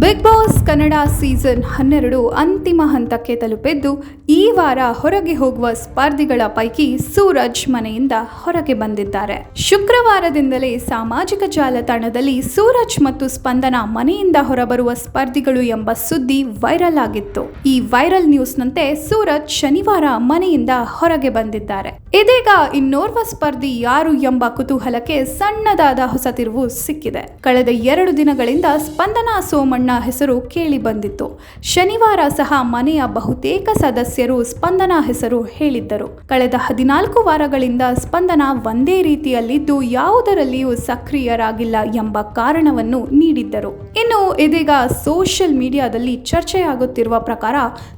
Big boss Kannada season 12 ಅಂತಿಮ ಹಂತಕ್ಕೆ ತಲುಪಿದ್ದು ಈ ವಾರ ಹೊರಗೆ ಹೋಗುವ ಸ್ಪರ್ಧಿಗಳ ಪೈಕಿ ಸೂರಜ್ ಮನೆಯಿಂದ ಹೊರಗೆ ಬಂದಿದ್ದಾರೆ. ಶುಕ್ರವಾರದಿಂದಲೇ ಸಾಮಾಜಿಕ ಜಾಲತಾಣದಲ್ಲಿ ಸೂರಜ್ ಮತ್ತು ಸ್ಪಂದನ ಮನೆಯಿಂದ ಹೊರಬರುವ ಸ್ಪರ್ಧಿಗಳು ಎಂಬ ಸುದ್ದಿ ವೈರಲ್ ಆಗಿತ್ತು. ಈ ವೈರಲ್ ನ್ಯೂಸ್ನಂತೆ ಸೂರಜ್ ಶನಿವಾರ ಮನೆಯಿಂದ ಹೊರಗೆ ಬಂದಿದ್ದಾರೆ. ಇದೀಗ ಇನ್ನೋರ್ವ ಸ್ಪರ್ಧಿ ಯಾರು ಎಂಬ ಕುತೂಹಲಕ್ಕೆ ಸಣ್ಣದಾದ ಹೊಸ ತಿರುವು ಸಿಕ್ಕಿದೆ. ಕಳೆದ 2 ದಿನಗಳಿಂದ ಸ್ಪಂದನ ಸೋಮಣ್ಣ ಹೆಸರು ಕೇಳಿ ಬಂದಿತ್ತು. ಶನಿವಾರ ಸಹ ಮನೆಯ ಬಹುತೇಕ ಸದಸ್ಯರು ಸ್ಪಂದನ ಹೆಸರು ಹೇಳಿದ್ದರು. ಕಳೆದ 14 ವಾರಗಳಿಂದ ಸ್ಪಂದನ ಒಂದೇ ರೀತಿಯಲ್ಲಿದ್ದು ಯಾವುದರಲ್ಲಿಯೂ ಸಕ್ರಿಯರಾಗಿಲ್ಲ ಎಂಬ ಕಾರಣವನ್ನು ನೀಡಿದ್ದರು. ಇನ್ನು ಇದೀಗ ಸೋಷಿಯಲ್ ಮೀಡಿಯಾದಲ್ಲಿ ಚರ್ಚೆಯಾಗುತ್ತಿರುವ ಪ್ರಕಾರ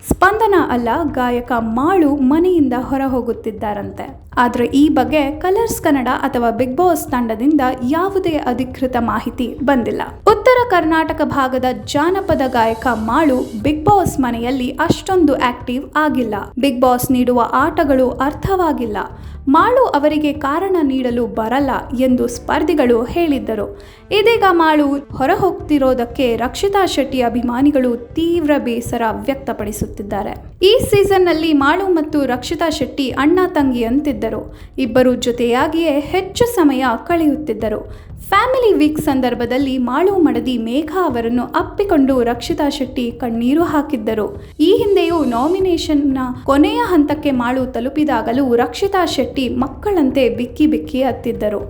ಸ್ಪಂದನ ಅಲ್ಲ, ಗಾಯಕ ಮಾಳು ಮನೆಯಿಂದ ಹೊರ ಹೋಗುತ್ತಿದ್ದಾರಂತೆ. ಆದರೆ ಈ ಬಗ್ಗೆ ಕಲರ್ಸ್ ಕನ್ನಡ ಅಥವಾ ಬಿಗ್ ಬಾಸ್ ತಂಡದಿಂದ ಯಾವುದೇ ಅಧಿಕೃತ ಮಾಹಿತಿ ಬಂದಿಲ್ಲ. ಉತ್ತರ ಕರ್ನಾಟಕ ಭಾಗದ ಜಾನಪದ ಗಾಯಕ ಮಾಳು ಬಿಗ್ ಬಾಸ್ ಮನೆಯಲ್ಲಿ ಅಷ್ಟೊಂದು ಆಕ್ಟಿವ್ ಆಗಿಲ್ಲ. ಬಿಗ್ ಬಾಸ್ ನೀಡುವ ಆಟಗಳು ಅರ್ಥವಾಗಿಲ್ಲ. ಮಾಳು ಅವರಿಗೆ ಕಾರಣ ನೀಡಲು ಬರಲ್ಲ ಎಂದು ಸ್ಪರ್ಧಿಗಳು ಹೇಳಿದ್ದರು. ಇದೀಗ ಮಾಳು ಹೊರ ಹೋಗ್ತಿರೋದಕ್ಕೆ ರಕ್ಷಿತಾ ಶೆಟ್ಟಿ ಅಭಿಮಾನಿಗಳು ತೀವ್ರ ಬೇಸರ ವ್ಯಕ್ತಪಡಿಸುತ್ತಿದ್ದಾರೆ. ಈ ಸೀಸನ್ನಲ್ಲಿ ಮಾಳು ಮತ್ತು ರಕ್ಷಿತಾ ಶೆಟ್ಟಿ ಅಣ್ಣ ತಂಗಿ ಅಂತಿದ್ದರು. ಇಬ್ಬರು ಜೊತೆಯಾಗಿಯೇ ಹೆಚ್ಚು ಸಮಯ ಕಳೆಯುತ್ತಿದ್ದರು. ಫ್ಯಾಮಿಲಿ ವೀಕ್ ಸಂದರ್ಭದಲ್ಲಿ ಮಾಳು ಮಡದಿ ಮೇಘಾ ಅವರನ್ನು ಅಪ್ಪಿಕೊಂಡು ರಕ್ಷಿತಾ ಶೆಟ್ಟಿ ಕಣ್ಣೀರು ಹಾಕಿದ್ದರು. ಈ ಹಿಂದೆಯೂ ನಾಮಿನೇಷನ್ನ ಕೊನೆಯ ಹಂತಕ್ಕೆ ಮಾಳು ತಲುಪಿದಾಗಲೂ ರಕ್ಷಿತಾ ಶೆಟ್ಟಿ ಮಕ್ಕಳಂತೆ ಬಿಕ್ಕಿ ಬಿಕ್ಕಿ ಅತ್ತಿದ್ದರು.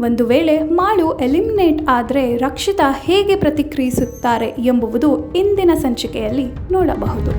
ಒಂದು ವೇಳೆ ಮಾಳು ಎಲಿಮಿನೇಟ್ ಆದರೆ ರಕ್ಷಿತಾ ಹೇಗೆ ಪ್ರತಿಕ್ರಿಯಿಸುತ್ತಾರೆ ಎಂಬುವುದು ಇಂದಿನ ಸಂಚಿಕೆಯಲ್ಲಿ ನೋಡಬಹುದು.